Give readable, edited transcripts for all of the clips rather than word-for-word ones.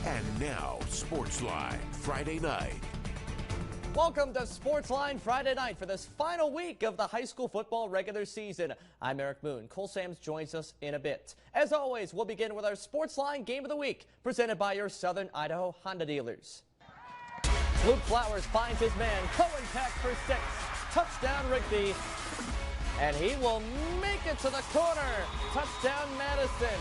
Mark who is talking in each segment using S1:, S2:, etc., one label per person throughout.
S1: And now, Sportsline Friday night.
S2: Welcome to Sportsline Friday night for this final week of the high school football regular season. I'm Eric Moon. Cole Sams joins us in a bit. As always, we'll begin with our Sportsline Game of the Week, presented by your Southern Idaho Honda dealers. Luke Flowers finds his man, Cohen Peck for 6. Touchdown Rigby. And he will make it to the corner. Touchdown Madison.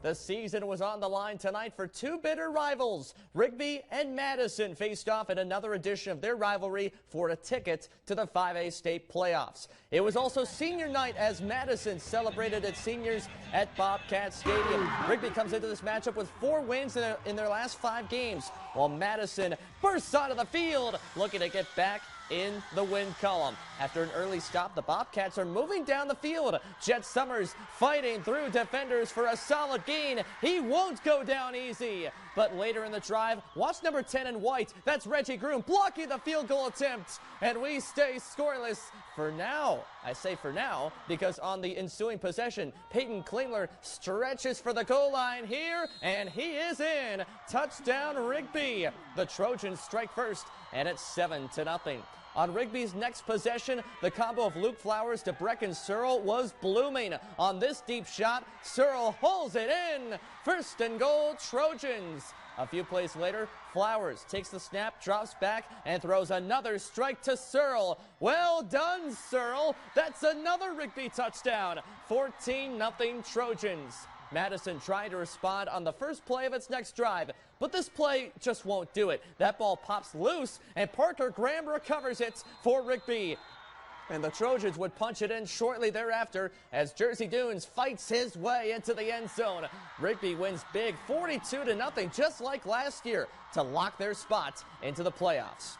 S2: The season was on the line tonight for two bitter rivals. Rigby and Madison faced off in another edition of their rivalry for a ticket to the 5A state playoffs. It was also senior night as Madison celebrated its seniors at Bobcat Stadium. Rigby comes into this matchup with 4 wins in their last 5 games, while Madison bursts onto the field looking to get back in the win column. After an early stop, the Bobcats are moving down the field. Jet Summers fighting through defenders for a solid gain. He won't go down easy. But later in the drive, watch number 10 in white. That's Reggie Groom blocking the field goal attempt. And we stay scoreless for now. I say for now because on the ensuing possession, Peyton Klingler stretches for the goal line here, and he is in. Touchdown Rigby. The Trojans strike first, and it's 7-0. On Rigby's next possession, the combo of Luke Flowers to Brecken Searle was blooming. On this deep shot, Searle holds it in. First and goal, Trojans. A few plays later, Flowers takes the snap, drops back, and throws another strike to Searle. Well done, Searle. That's another Rigby touchdown. 14-0 Trojans. Madison trying to respond on the first play of its next drive, but this play just won't do it. That ball pops loose, and Parker Graham recovers it for Rigby. And the Trojans would punch it in shortly thereafter as Jersey Dunes fights his way into the end zone. Rigby wins big 42-0, just like last year, to lock their spot into the playoffs.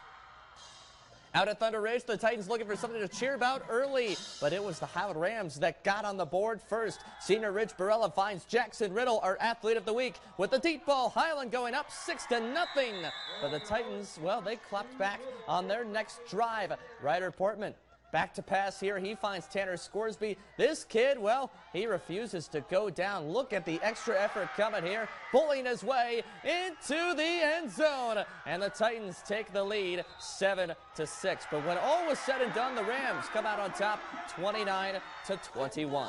S2: Out at Thunder Ridge, the Titans looking for something to cheer about early, but it was the Howard Rams that got on the board first. Senior Rich Barella finds Jackson Riddle, our athlete of the week, with the deep ball. Highland going up 6-0. But the Titans, well, they clapped back on their next drive. Ryder Portman back to pass here. He finds Tanner Scoresby. This kid, well, he refuses to go down. Look at the extra effort coming here, pulling his way into the end zone. And the Titans take the lead 7-6. But when all was said and done, the Rams come out on top 29-21.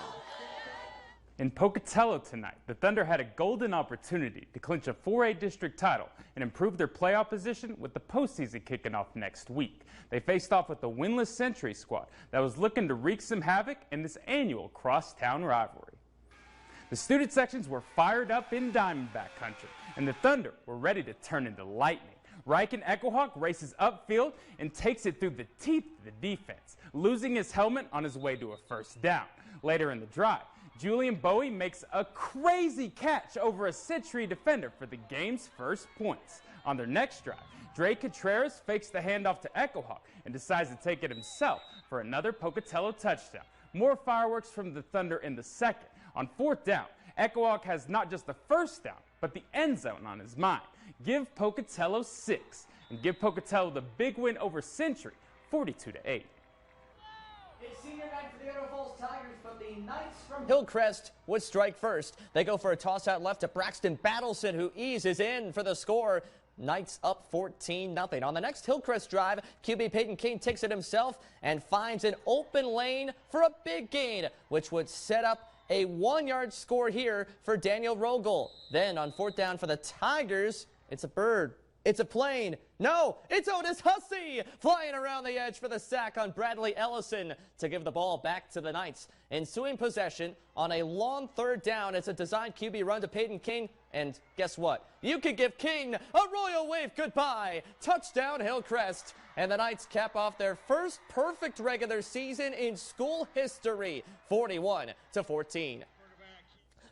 S3: In Pocatello tonight, the Thunder had a golden opportunity to clinch a 4A district title and improve their playoff position with the postseason kicking off next week. They faced off with the winless Century squad that was looking to wreak some havoc in this annual crosstown rivalry. The student sections were fired up in Diamondback country, and the Thunder were ready to turn into lightning. Riken Echohawk races upfield and takes it through the teeth of the defense, losing his helmet on his way to a first down. Later in the drive, Julian Bowie makes a crazy catch over a Century defender for the game's first points. On their next drive, Dre Contreras fakes the handoff to Echohawk and decides to take it himself for another Pocatello touchdown. More fireworks from the Thunder in the second. On fourth down, Echohawk has not just the first down, but the end zone on his mind. Give Pocatello 6 and give Pocatello the big win over Century, 42-8.
S2: It's senior night for the Idaho Falls Tigers, but the Knights from Hillcrest would strike first. They go for a toss out left to Braxton Battleson, who eases in for the score. Knights up 14-0. On the next Hillcrest drive, QB Peyton King takes it himself and finds an open lane for a big gain, which would set up a 1-yard score here for Daniel Rogel. Then on fourth down for the Tigers, it's a bird. It's a plane. No, it's Otis Hussey flying around the edge for the sack on Bradley Ellison to give the ball back to the Knights. Ensuing possession on a long third down. It's a designed QB run to Peyton King. And guess what? You could give King a royal wave goodbye. Touchdown Hillcrest. And the Knights cap off their first perfect regular season in school history, 41-14.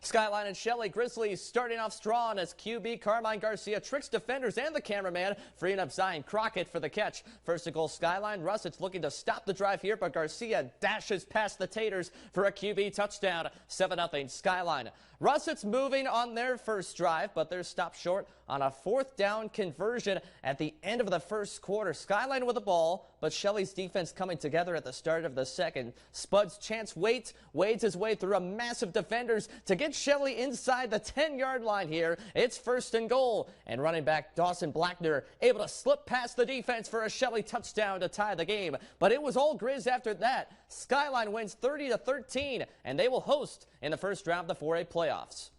S2: Skyline and Shelley Grizzlies starting off strong as QB Carmine Garcia tricks defenders and the cameraman, freeing up Zion Crockett for the catch. First and goal Skyline. Russett's looking to stop the drive here, but Garcia dashes past the Taters for a QB touchdown. 7-0 Skyline. Russett's moving on their first drive, but they're stopped short on a fourth down conversion at the end of the first quarter. Skyline with the ball, but Shelley's defense coming together at the start of the second. Spud's Chance wades his way through a massive defenders to get get Shelley inside the 10-yard line here. It's first and goal. And running back Dawson Blackner able to slip past the defense for a Shelley touchdown to tie the game. But it was all Grizz after that. Skyline wins 30-13, and they will host in the first round of the 4A playoffs.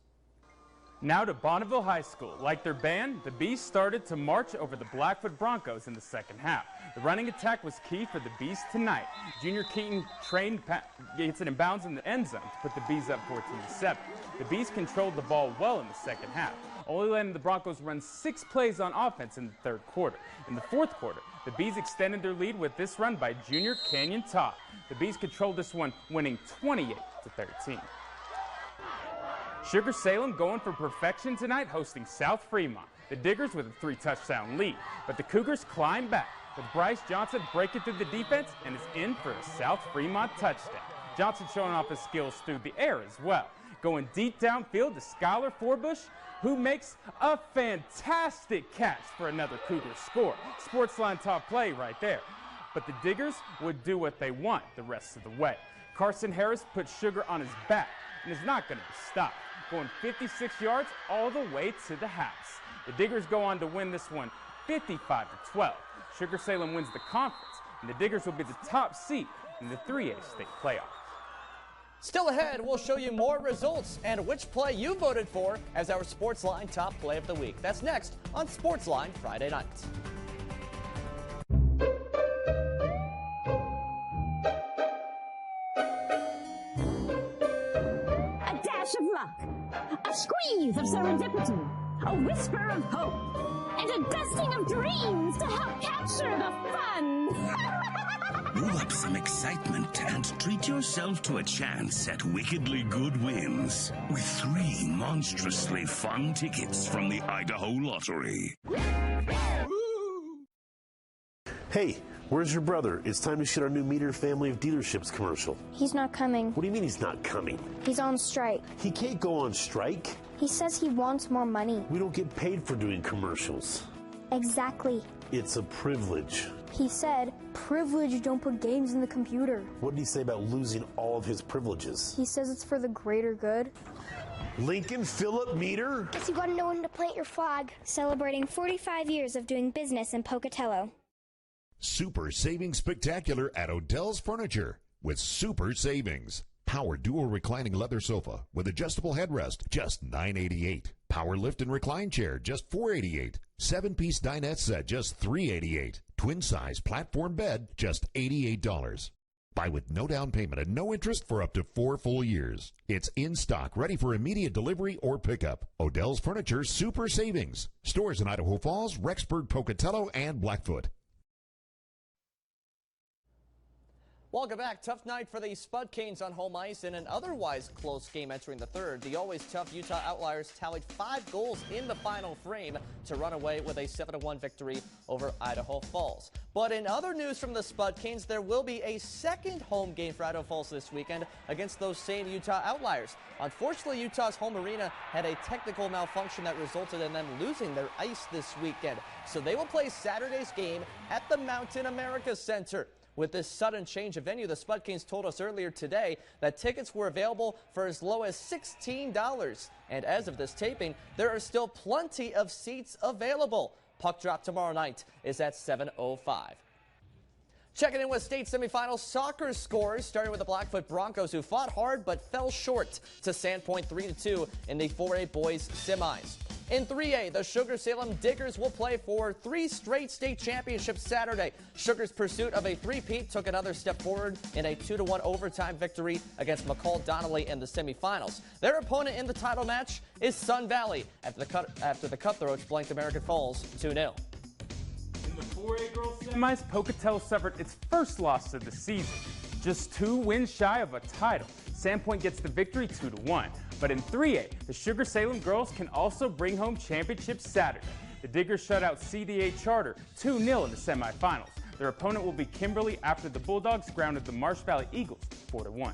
S3: Now to Bonneville High School. Like their band, the Bees started to march over the Blackfoot Broncos in the second half. The running attack was key for the Bees tonight. Junior Keaton gets it in bounds in the end zone to put the Bees up 14-7. The Bees controlled the ball well in the second half, only letting the Broncos run 6 plays on offense in the third quarter. In the fourth quarter, the Bees extended their lead with this run by junior Canyon Todd. The Bees controlled this one, winning 28-13. Sugar Salem going for perfection tonight, hosting South Fremont. The Diggers with a 3-touchdown lead, but the Cougars climb back with Bryce Johnson breaking through the defense and is in for a South Fremont touchdown. Johnson showing off his skills through the air as well. Going deep downfield to Skylar Forbush, who makes a fantastic catch for another Cougar score. Sportsline top play right there. But the Diggers would do what they want the rest of the way. Carson Harris put Sugar on his back and is not going to be stopped, going 56 yards all the way to the house. The Diggers go on to win this one 55-12. Sugar Salem wins the conference, and the Diggers will be the top seed in the 3A state playoff.
S2: Still ahead, we'll show you more results and which play you voted for as our Sportsline Top Play of the Week. That's next on Sportsline Friday night.
S4: A dash of luck, a squeeze of serendipity, a whisper of hope, and a dusting of dreams to help capture the fun.
S5: Move up some excitement and treat yourself to a chance at wickedly good wins with 3 monstrously fun tickets from the Idaho Lottery.
S6: Hey, where's your brother? It's time to shoot our new Meter Family of Dealerships commercial.
S7: He's not coming.
S6: What do you mean he's not coming?
S7: He's on strike.
S6: He can't go on strike.
S7: He says he wants more money.
S6: We don't get paid for doing commercials.
S7: Exactly.
S6: It's a privilege.
S7: He said, privilege don't put games in the computer.
S6: What did he say about losing all of his privileges?
S7: He says it's for the greater good.
S6: Lincoln Phillip Meter?
S8: Guess you gotta know when to plant your flag. Celebrating 45 years of doing business in Pocatello.
S9: Super Savings Spectacular at Odell's Furniture with super savings. Power dual reclining leather sofa with adjustable headrest, just $988. Power lift and recline chair, just $488. 7-piece dinette set, just $388. Twin size platform bed, just $88. Buy with no down payment and no interest for up to 4 full years. It's in stock, ready for immediate delivery or pickup. Odell's Furniture Super Savings. Stores in Idaho Falls, Rexburg, Pocatello, and Blackfoot.
S2: Welcome back. Tough night for the Spud Canes on home ice in an otherwise close game entering the third. The always tough Utah Outliers tallied 5 goals in the final frame to run away with a 7-1 victory over Idaho Falls. But in other news from the Spud Canes, there will be a second home game for Idaho Falls this weekend against those same Utah Outliers. Unfortunately, Utah's home arena had a technical malfunction that resulted in them losing their ice this weekend. So they will play Saturday's game at the Mountain America Center. With this sudden change of venue, the Spud Canes told us earlier today that tickets were available for as low as $16. And as of this taping, there are still plenty of seats available. Puck drop tomorrow night is at 7:05. Checking in with state semifinal soccer scores, starting with the Blackfoot Broncos, who fought hard but fell short to Sandpoint 3-2 in the 4A boys semis. In 3A, the Sugar Salem Diggers will play for 3 straight state championships Saturday. Sugar's pursuit of a three-peat took another step forward in a 2-1 overtime victory against McCall Donnelly in the semifinals. Their opponent in the title match is Sun Valley after the Cutthroats blanked American Falls 2-0.
S3: In the 4A girls semis, Pocatello suffered its first loss of the season. Just 2 wins shy of a title. Sandpoint gets the victory 2-1. But in 3A, the Sugar Salem girls can also bring home championships Saturday. The Diggers shut out CDA Charter 2-0 in the semifinals. Their opponent will be Kimberly after the Bulldogs grounded the Marsh Valley Eagles 4-1.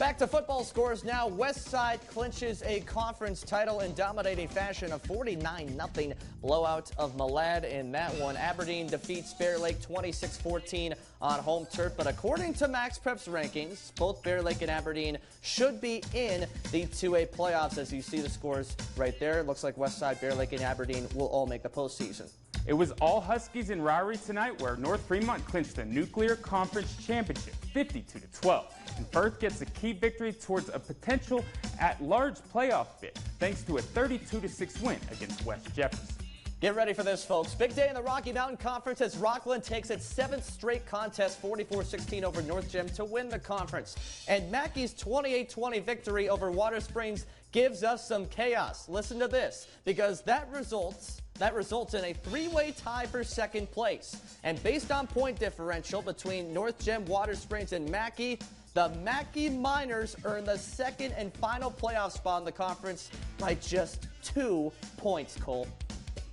S2: Back to football scores now. Westside clinches a conference title in dominating fashion, a 49-0 blowout of Malad in that one. Aberdeen defeats Bear Lake 26-14 on home turf. But according to Max Prep's rankings, both Bear Lake and Aberdeen should be in the 2A playoffs. As you see the scores right there, it looks like Westside, Bear Lake, and Aberdeen will all make the postseason.
S3: It was all Huskies in Rowry tonight, where North Fremont clinched the Nuclear Conference Championship, 52-12. And Firth gets a key victory towards a potential at-large playoff bid, thanks to a 32-6 win against West Jefferson.
S2: Get ready for this, folks. Big day in the Rocky Mountain Conference as Rockland takes its 7th straight contest, 44-16 over North Gem to win the conference. And Mackey's 28-20 victory over Water Springs gives us some chaos. Listen to this, because that results in a 3-way tie for second place. And based on point differential between North Gem, Water Springs, and Mackey, the Mackey Miners earn the second and final playoff spot in the conference by just 2 points, Cole.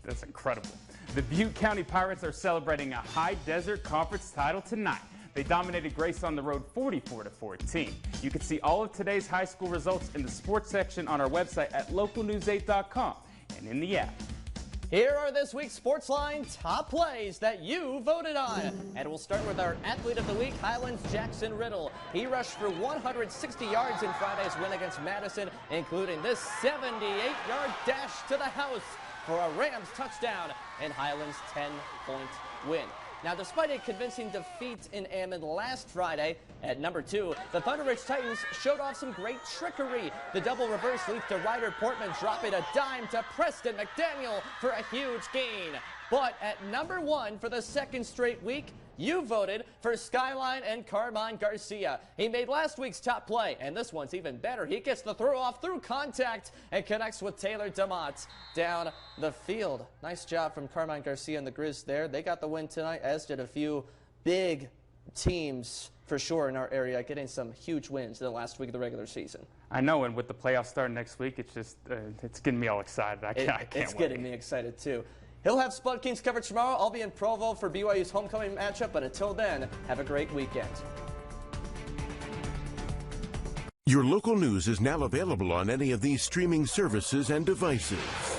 S3: That's incredible. The Butte County Pirates are celebrating a High Desert Conference title tonight. They dominated Grace on the road 44-14. You can see all of today's high school results in the sports section on our website at localnews8.com and in the app.
S2: Here are this week's Sportsline top plays that you voted on. And we'll start with our Athlete of the Week, Highlands Jackson Riddle. He rushed for 160 yards in Friday's win against Madison, including this 78-yard dash to the house for a Rams touchdown and Highlands' 10-point win. Now, despite a convincing defeat in Ammon last Friday, at number 2, the Thunder Ridge Titans showed off some great trickery. The double reverse leads to Ryder Portman dropping a dime to Preston McDaniel for a huge gain. But at number 1 for the second straight week, you voted for Skyline and Carmine Garcia. He made last week's top play, and this one's even better. He gets the throw off through contact and connects with Taylor DeMott down the field. Nice job from Carmine Garcia and the Grizz there. They got the win tonight, as did a few big teams for sure in our area, getting some huge wins in the last week of the regular season.
S3: I know, and with the playoffs starting next week, it's just it's getting me all excited. I can't
S2: It's
S3: wait.
S2: getting me excited too. He'll have Spud Kings coverage tomorrow. I'll be in Provo for BYU's homecoming matchup, but until then, have a great weekend.
S1: Your local news is now available on any of these streaming services and devices.